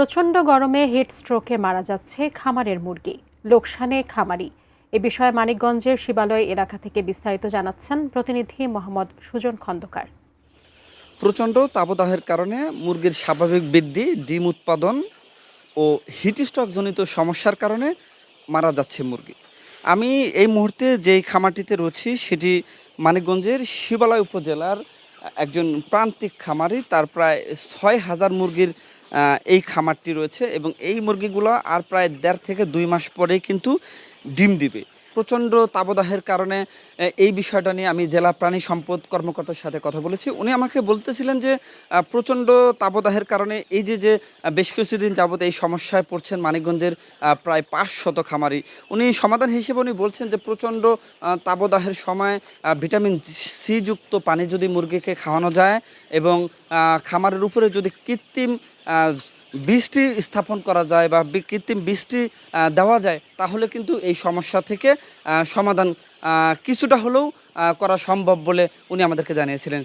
প্রচণ্ড গরমে হিট স্ট্রোকে মারা যাচ্ছে খামারের মুরগি, লোকসানে খামারি। এ বিষয়ে মানিকগঞ্জের শিবালয় এলাকা থেকে বিস্তারিত জানাচ্ছেন প্রতিনিধি মোহাম্মদ সুজন খন্দকার। প্রচণ্ড তাপদাহের কারণে মুরগির স্বাভাবিক বৃদ্ধি, ডিম উৎপাদন ও হিট স্ট্রোকজনিত সমস্যার কারণে মারা যাচ্ছে মুরগি। আমি এই মুহূর্তে যেই খামারটিতে রয়েছি সেটি মানিকগঞ্জের শিবালয় উপজেলার একজন প্রান্তিক খামারি। তার প্রায় ৬,০০০ মুরগির এই খামারটি রয়েছে এবং এই মুরগিগুলো আর প্রায় ১.৫ থেকে ২ মাস পরেই কিন্তু ডিম দিবে। প্রচণ্ড তাপদাহের কারণে এই বিষয়টা নিয়ে আমি জেলা প্রাণী সম্পদ কর্মকর্তার সাথে কথা বলেছি। উনি আমাকে বলতেছিলেন যে প্রচণ্ড তাপদাহের কারণে এই যে বেশ কিছুদিন যাবৎ এই সমস্যায় পড়ছেন মানিকগঞ্জের প্রায় ৫০০ খামারি। উনি সমাধান হিসেবে বলছেন যে প্রচণ্ড তাপদাহের সময় ভিটামিন সি যুক্ত পানি যদি মুরগিকে খাওয়ানো যায় এবং খামারের উপরে যদি কৃত্রিম বৃষ্টি স্থাপন করা যায় বা কৃত্রিম বৃষ্টি দেওয়া যায়, তাহলে কিন্তু এই সমস্যা থেকে সমাধান কিছুটা হলেও করা সম্ভব বলে উনি আমাদেরকে জানিয়েছিলেন।